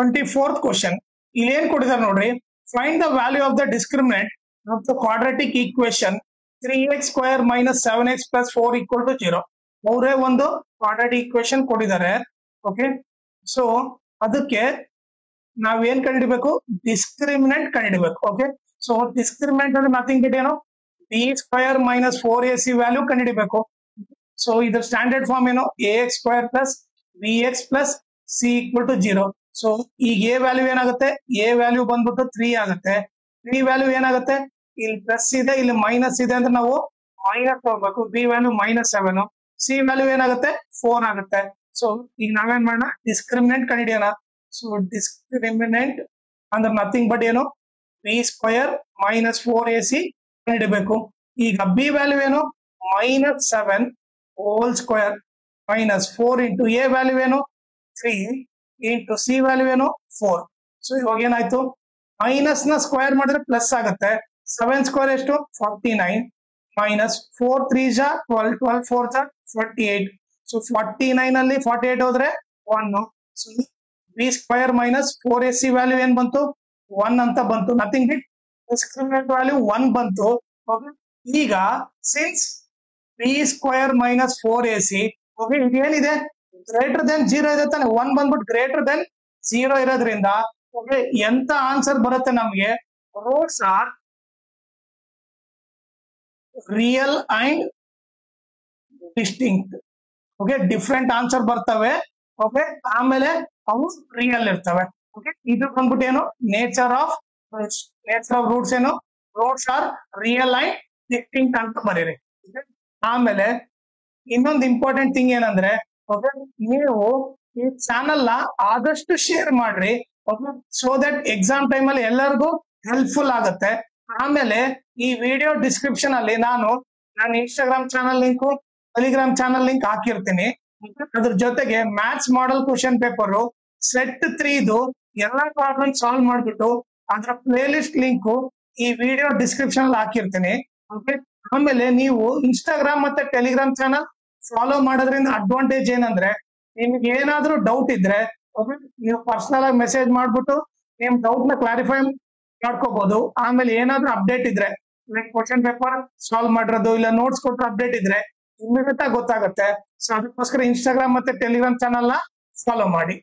24th question ಇಲ್ಲಿ ಏನ್ ಕೊಟ್ಟಿದ್ದಾರೆ ನೋಡ್ರಿ. Find the value of the discriminant of the quadratic equation 3x square minus 7x plus 4 equal to 0. ಅವರೇ ಒಂದು quadratic equation ಕೊಟ್ಟಿದ್ದಾರೆ. ಓಕೆ, ಸೊ ಅದಕ್ಕೆ ನಾವೇನ್ ಕಂಡಿಡ್ಬೇಕು, ಡಿಸ್ಕ್ರಿಮಿನೆಂಟ್ ಕಂಡಿಡ್ಬೇಕು. ಓಕೆ, ಸೊ ಡಿಸ್ಕ್ರಿಮಿನೆಂಟ್ ಅಂದ್ರೆ ನಥಿಂಗ್ ಬಟ್ ಏನು, B square minus 4ac value ಕಂಡಿಡಿಬೇಕು. ಸೊ ಇದ್ರ ಸ್ಟ್ಯಾಂಡರ್ಡ್ ಫಾರ್ಮ್ ಏನು, ax square plus bx plus c equal to 0. So ಈಗ ಎ ವ್ಯಾಲ್ಯೂ ಏನಾಗುತ್ತೆ, ಎ ವ್ಯಾಲ್ಯೂ ಬಂದ್ಬಿಟ್ಟು 3 ಆಗುತ್ತೆ. ಬಿ ವ್ಯಾಲ್ಯೂ ಏನಾಗುತ್ತೆ, ಇಲ್ಲಿ ಪ್ಲಸ್ ಇದೆ ಇಲ್ಲಿ ಮೈನಸ್ ಇದೆ ಅಂದ್ರೆ ನಾವು ಮೈನಸ್ ಹೋಗ್ಬೇಕು. ಬಿ ವ್ಯಾಲ್ಯೂ -7, ಸಿ ವ್ಯಾಲ್ಯೂ ಏನಾಗುತ್ತೆ 4 ಆಗುತ್ತೆ. ಸೊ ಈಗ ನಾವೇನ್ ಮಾಡೋಣ, ಡಿಸ್ಕ್ರಿಮಿನೆಂಟ್ ಕಂಡಿಡಿಯೋಣ. ಸೊ ಡಿಸ್ಕ್ರಿಮಿನೆಂಟ್ ಅಂದ್ರೆ ನಥಿಂಗ್ ಬಟ್ ಏನು, ಬಿ ಸ್ಕ್ವೇರ್ ಮೈನಸ್ 4ac ಕಂಡಿಡಬೇಕು. ಈಗ ಬಿ ವ್ಯಾಲ್ಯೂ ಏನು, -7 whole square minus 4 into A value ಏನು 3 ಇಂಟು ಸಿ ವ್ಯಾಲ್ಯೂ ಏನು 4. ಸೊ ಇವಾಗ ಏನಾಯ್ತು, ಮೈನಸ್ ನ ಸ್ಕ್ವೇರ್ ಮಾಡಿದ್ರೆ ಪ್ಲಸ್ ಆಗುತ್ತೆ. 7 ಸ್ಕ್ವೇರ್ ಎಷ್ಟು 49 ಮೈನಸ್ 4 3 ಜಾ 12 12 4 ಜಾ 48. ಸೊ 49 ಅಲ್ಲಿ 48 ಹೋದ್ರೆ 1. So B square minus 4ac value ಏನ್ ಬಂತು 1 ಅಂತ ಬಂತು. ನಥಿಂಗ್ ಬಿಟ್ ಡಿಸ್ಕ್ರಿಮಿನೆಂಟ್ ವ್ಯಾಲ್ಯೂ 1 ಬಂತು. ಈಗ since B square minus 4ac ಇದೇನಿದೆ ಗ್ರೇಟರ್ ದೆನ್ 0 ಇದೆ ತಾನೆ, 1 ಬಂದ್ಬಿಟ್ಟು ಗ್ರೇಟರ್ ದೆನ್ 0 ಇರೋದ್ರಿಂದ ಎಂತ ಆನ್ಸರ್ ಬರುತ್ತೆ ನಮ್ಗೆ, roots are real and distinct. Okay, different answer ಬರ್ತವೆ. ಓಕೆ, ಆಮೇಲೆ ಅವು ರಿಯಲ್ ಇರ್ತವೆ. ಓಕೆ, ಇದು ಬಂದ್ಬಿಟ್ಟು ಏನು, ನೇಚರ್ ಆಫ್ ರೂಟ್ಸ್ ಏನು, roots are real and distinct ಅಂತ ಬರೀರಿ. ಆಮೇಲೆ ಇನ್ನೊಂದು ಇಂಪಾರ್ಟೆಂಟ್ ಥಿಂಗ್ ಏನಂದ್ರೆ, ಓಕೆ, ನೀವು ಈ ಚಾನಲ್ ನ ಆದಷ್ಟು ಶೇರ್ ಮಾಡ್ರಿ. Okay, so that exam time ಅಲ್ಲಿ ಎಲ್ಲರಿಗೂ ಹೆಲ್ಪ್ಫುಲ್ ಆಗುತ್ತೆ. ಆಮೇಲೆ ಈ ವಿಡಿಯೋ ಡಿಸ್ಕ್ರಿಪ್ಷನ್ ಅಲ್ಲಿ ನಾನು ನನ್ನ Instagram channel link, Telegram channel link ಹಾಕಿರ್ತೀನಿ. ಅದ್ರ ಜೊತೆಗೆ maths model question paper set 3 ಎಲ್ಲಾ ಪ್ರಾಬ್ಲಮ್ ಸಾಲ್ವ್ ಮಾಡ್ಬಿಟ್ಟು ಅದ್ರ ಪ್ಲೇ ಲಿಸ್ಟ್ ಲಿಂಕ್ ಈ ವಿಡಿಯೋ ಡಿಸ್ಕ್ರಿಪ್ಷನ್ ಅಲ್ಲಿ ಹಾಕಿರ್ತೀನಿ. ಓಕೆ, ಆಮೇಲೆ ನೀವು ಇನ್ಸ್ಟಾಗ್ರಾಮ್ ಮತ್ತೆ ಟೆಲಿಗ್ರಾಮ್ ಚಾನಲ್ ಫಾಲೋ ಮಾಡೋದ್ರಿಂದ ಅಡ್ವಾಂಟೇಜ್ ಏನಂದ್ರೆ, ನಿಮ್ಗೆ ಏನಾದ್ರೂ ಡೌಟ್ ಇದ್ರೆ ನೀವು ಪರ್ಸನಲ್ ಆಗಿ ಮೆಸೇಜ್ ಮಾಡ್ಬಿಟ್ಟು ನಿಮ್ ಡೌಟ್ ನ ಕ್ಲಾರಿಫೈ ಮಾಡ್ಕೋಬಹುದು. ಆಮೇಲೆ ಏನಾದ್ರೂ ಅಪ್ಡೇಟ್ ಇದ್ರೆ, ಲೈಕ್ ಕ್ವಶನ್ ಪೇಪರ್ ಸಾಲ್ವ್ ಮಾಡಿರೋದು ಇಲ್ಲ ನೋಟ್ಸ್ ಕೊಟ್ಟರೆ ಅಪ್ಡೇಟ್ ಇದ್ರೆ ಇಮಿಡಿಯೇಟ್ ಆಗಿ ಗೊತ್ತಾಗುತ್ತೆ. ಸೊ ಅದಕ್ಕೋಸ್ಕರ ಇನ್ಸ್ಟಾಗ್ರಾಮ್ ಮತ್ತೆ ಟೆಲಿಗ್ರಾಮ್ ಚಾನಲ್ ನ ಫಾಲೋ ಮಾಡಿ.